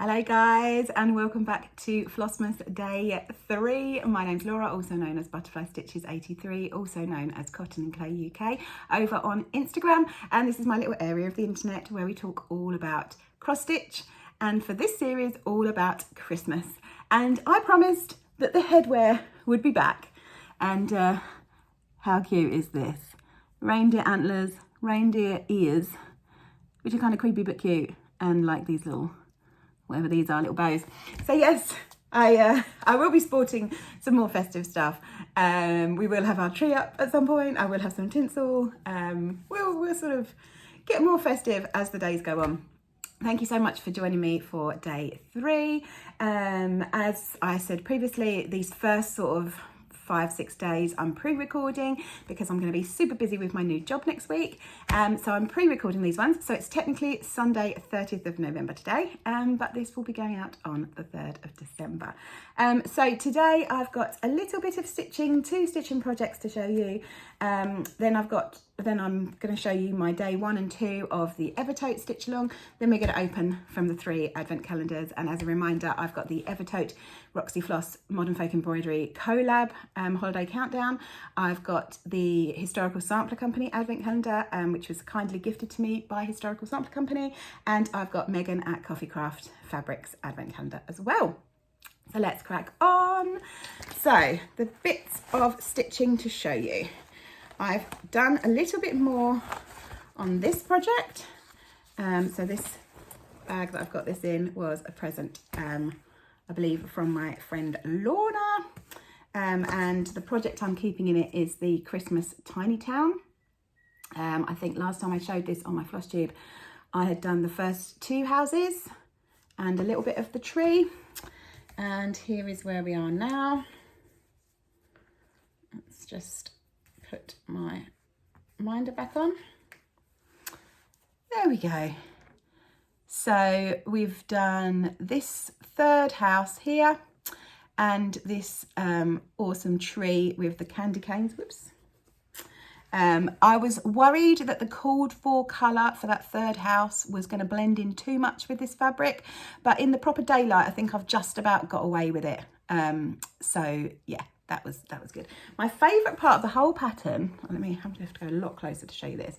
Hello guys, and welcome back to Flossmas Day 3. My name's Laura, also known as Butterfly Stitches 83, also known as Cotton and Clay UK, over on Instagram. And this is my little area of the internet where we talk all about cross stitch, and for this series all about Christmas. And I promised that the headwear would be back, and how cute is this? Reindeer antlers, reindeer ears, which are kind of creepy but cute, and like these little, whatever these are, little bows. So yes, I will be sporting some more festive stuff. We will have our tree up at some point. I will have some tinsel. We'll sort of get more festive as the days go on. Thank you so much for joining me for day 3. As I said previously, these first sort of 5-6 days I'm pre-recording because I'm going to be super busy with my new job next week, so I'm pre-recording these ones. So it's technically Sunday 30th of November today, but this will be going out on the 3rd of December. So today I've got a little bit of stitching, 2 stitching projects to show you. Then I'm going to show you my day 1 and 2 of the Everote stitch along. Then we're going to open from the 3 advent calendars. And as a reminder, I've got the Everote Roxy Floss Modern Folk Embroidery collab holiday countdown. I've got the Historical Sampler Company advent calendar, which was kindly gifted to me by Historical Sampler Company. And I've got Megan at Coffee Craft Fabrics advent calendar as well. So let's crack on. So the bits of stitching to show you. I've done a little bit more on this project. So this bag that I've got this in was a present, I believe, from my friend Lorna. And the project I'm keeping in it is the Christmas Tiny Town. I think last time I showed this on my floss tube, I had done the first 2 houses and a little bit of the tree. And here is where we are now. Let's just put my minder back on. There we go. So we've done this 3rd house here and this awesome tree with the candy canes. Whoops. I was worried that the called for colour for that 3rd house was going to blend in too much with this fabric, but in the proper daylight I think I've just about got away with it. So yeah, that was good. My favourite part of the whole pattern, I'm going to have to go a lot closer to show you this,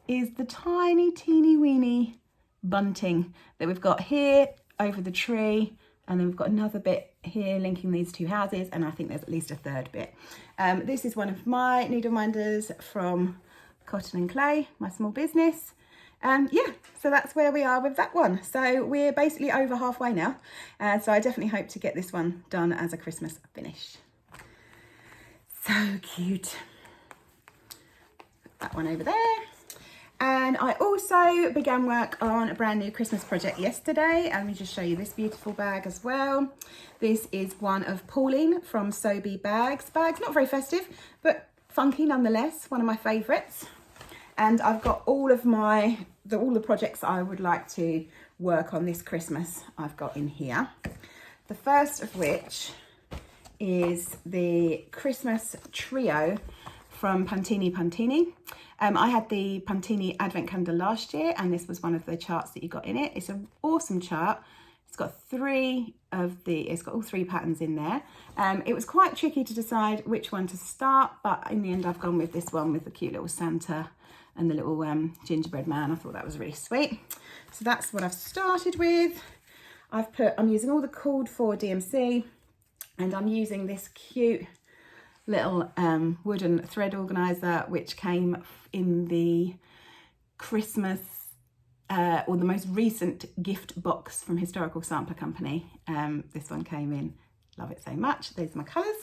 is the tiny teeny weeny bunting that we've got here over the tree, and then we've got another bit here linking these 2 houses, and I think there's at least a 3rd bit. This is one of my needle minders from Cotton and Clay, my small business. Yeah, so that's where we are with that one. So we're basically over halfway now, so I definitely hope to get this one done as a Christmas finish. So cute. Put that one over there. And I also began work on a brand new Christmas project yesterday. And let me just show you this beautiful bag as well. This is one of Pauline from Sobe Bags. Not very festive, but funky nonetheless. One of my favourites. And I've got all the projects I would like to work on this Christmas I've got in here. The first of which is the Christmas trio from Pantini. I had the Pantini advent calendar last year, and this was one of the charts that you got in it. It's an awesome chart. It's got all 3 patterns in there. It was quite tricky to decide which one to start, but in the end I've gone with this one with the cute little Santa and the little gingerbread man. I thought that was really sweet. So that's what I've started with. I'm using all the called for DMC, and I'm using this cute little wooden thread organizer, which came in the Christmas or the most recent gift box from Historical Sampler Company. This one came in. Love it so much. These are my colours,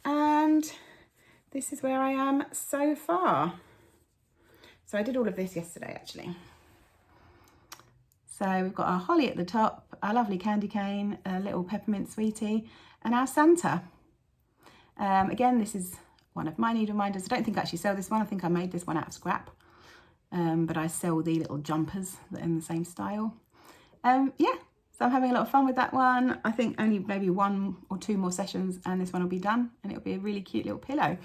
and this is where I am so far. So I did all of this yesterday actually. So we've got our holly at the top, our lovely candy cane, a little peppermint sweetie, and our Santa. Again, this is one of my needle minders. I don't think I actually sell this one. I think I made this one out of scrap. But I sell the little jumpers that are in the same style. Yeah, so I'm having a lot of fun with that one. I think only maybe 1 or 2 more sessions and this one will be done, and it'll be a really cute little pillow.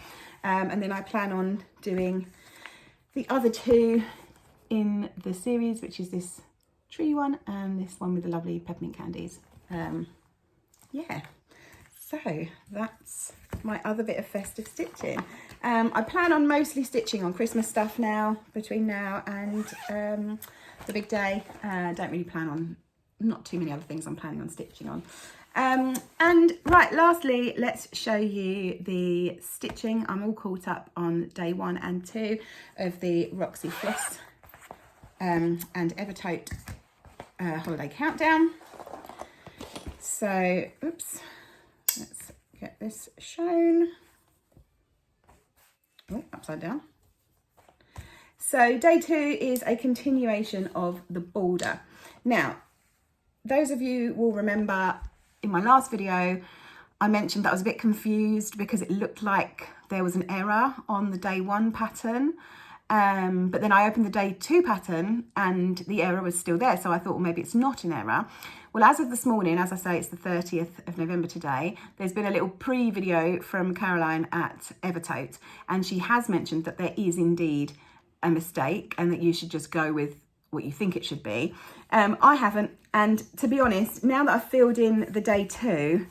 And then I plan on doing the other 2 in the series, which is this tree one, and this one with the lovely peppermint candies. Yeah, so that's my other bit of festive stitching. I plan on mostly stitching on Christmas stuff now, between now and the big day. Don't really plan on, not too many other things I'm planning on stitching on. And right, lastly, let's show you the stitching. I'm all caught up on day 1 and 2 of the Roxy Floss and Everote holiday countdown. So, oops, let's get this shown. Oh, upside down. So day 2 is a continuation of the border. Now, those of you will remember in my last video, I mentioned that I was a bit confused because it looked like there was an error on the day 1 pattern. But then I opened the day 2 pattern and the error was still there. So I thought, well, maybe it's not an error. Well, as of this morning, as I say, it's the 30th of November today, there's been a little pre-video from Caroline at Everote, and she has mentioned that there is indeed a mistake and that you should just go with what you think it should be. I haven't, and to be honest, now that I've filled in the day 2,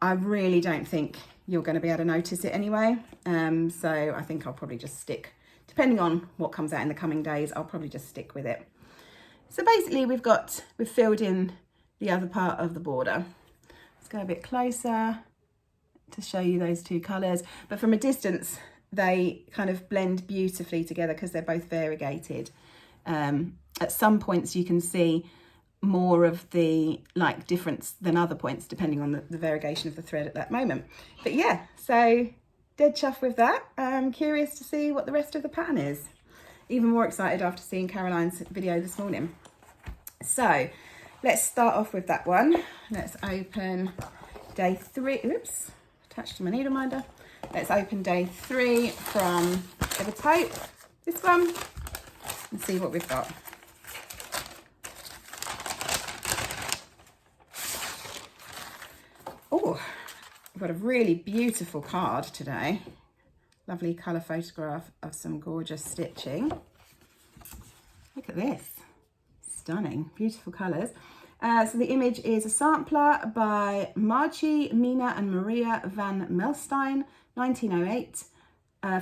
I really don't think you're going to be able to notice it anyway. So I think I'll probably just stick, depending on what comes out in the coming days, I'll probably just stick with it. So basically we've filled in the other part of the border. Let's go a bit closer to show you those 2 colours. But from a distance, they kind of blend beautifully together because they're both variegated. At some points you can see more of the difference than other points, depending on the variegation of the thread at that moment. But yeah, so dead chuffed with that. I'm curious to see what the rest of the pattern is. Even more excited after seeing Caroline's video this morning. So let's start off with that one. Let's open day 3. Oops, attached to my needle minder. Let's open day 3 from Everote, this one, and see what we've got. Oh, we've got a really beautiful card today. Lovely colour photograph of some gorgeous stitching. Look at this. Stunning, beautiful colours. So the image is a sampler by Margie, Mina and Maria van Melstein, 1908,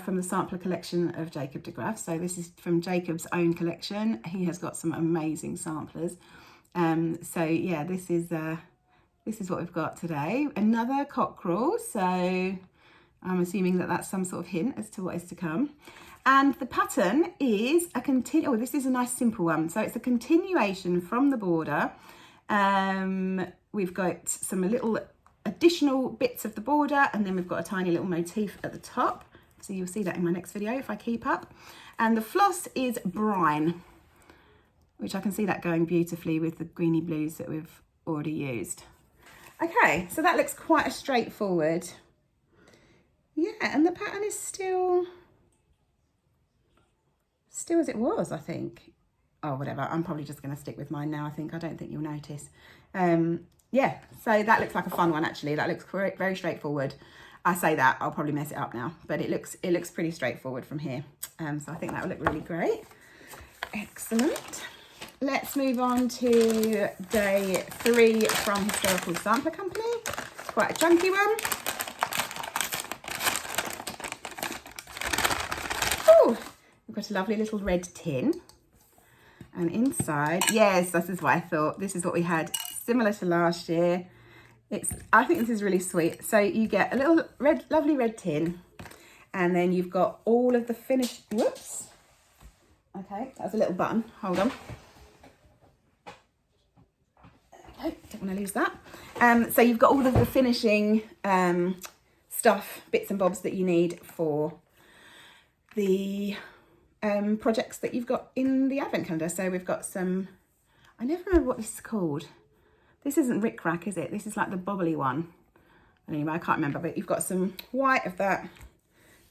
from the sampler collection of Jacob de Graaf. So this is from Jacob's own collection. He has got some amazing samplers. So yeah, this is what we've got today. Another cockerel. So I'm assuming that that's some sort of hint as to what is to come. And the pattern is oh, this is a nice simple one. So it's a continuation from the border. We've got some little additional bits of the border, and then we've got a tiny little motif at the top. So you'll see that in my next video if I keep up. And the floss is brine, which I can see that going beautifully with the greeny blues that we've already used. Okay, so that looks quite a straightforward. Yeah, and the pattern is still as it was, I think. Oh, whatever, I'm probably just going to stick with mine now, I think. I don't think you'll notice. Yeah, so that looks like a fun one, actually. That looks very straightforward. I say that, I'll probably mess it up now, but it looks pretty straightforward from here. So I think that will look really great. Excellent. Let's move on to day 3 from Historical Sampler Company. Quite a chunky one. Oh, we've got a lovely little red tin. And inside, yes, this is what I thought. This is what we had, similar to last year. I think this is really sweet. So you get a little lovely red tin, and then you've got all of the finished, whoops. Okay, that was a little button, hold on. Okay, don't want to lose that. So you've got all of the finishing stuff, bits and bobs that you need for the projects that you've got in the advent calendar. So we've got some, I never remember what this is called. This isn't Rick Rack, is it? This is like the bobbly one. Anyway, I can't remember, but you've got some white of that,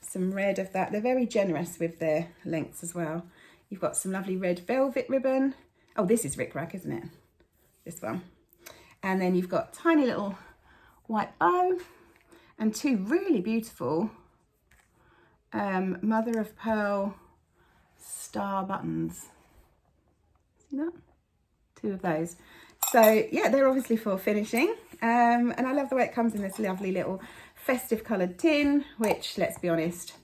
some red of that. They're very generous with their lengths as well. You've got some lovely red velvet ribbon. Oh, this is Rick Rack, isn't it? This one. And then you've got tiny little white bow and 2 really beautiful mother of pearl star buttons. See that? 2 of those. So yeah, they're obviously for finishing. And I love the way it comes in this lovely little festive coloured tin, which, let's be honest,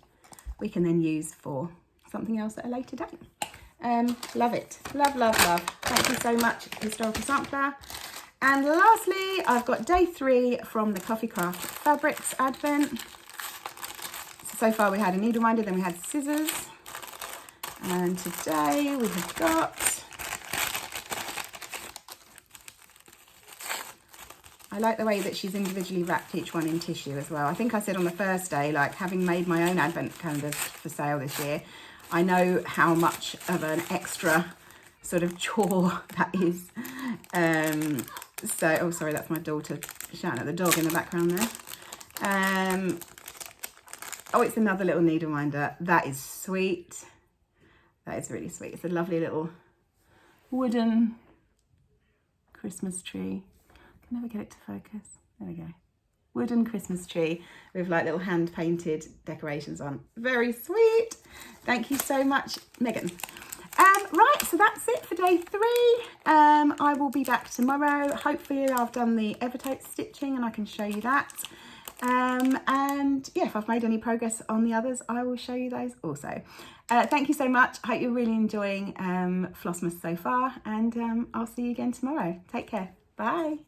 we can then use for something else at a later date. Love it. Love, love, love. Thank you so much, Historical Sampler. And lastly, I've got day 3 from the Coffee Craft Fabrics Advent. So far we had a needle minder, then we had scissors. And today we have got, I like the way that she's individually wrapped each one in tissue as well. I think I said on the first day, like having made my own advent calendars for sale this year, I know how much of an extra sort of chore that is. So, oh, sorry, that's my daughter shouting at the dog in the background there. Oh, it's another little needle minder. That is sweet. That is really sweet. It's a lovely little wooden Christmas tree. I can never get it to focus. There we go. Wooden Christmas tree with like little hand painted decorations on. Very sweet. Thank you so much, Megan. Right, so that's it for day 3. I will be back tomorrow. Hopefully I've done the Everote stitching and I can show you that. And yeah, if I've made any progress on the others, I will show you those also. Thank you so much. I hope you're really enjoying Flossmas so far, and I'll see you again tomorrow. Take care. Bye.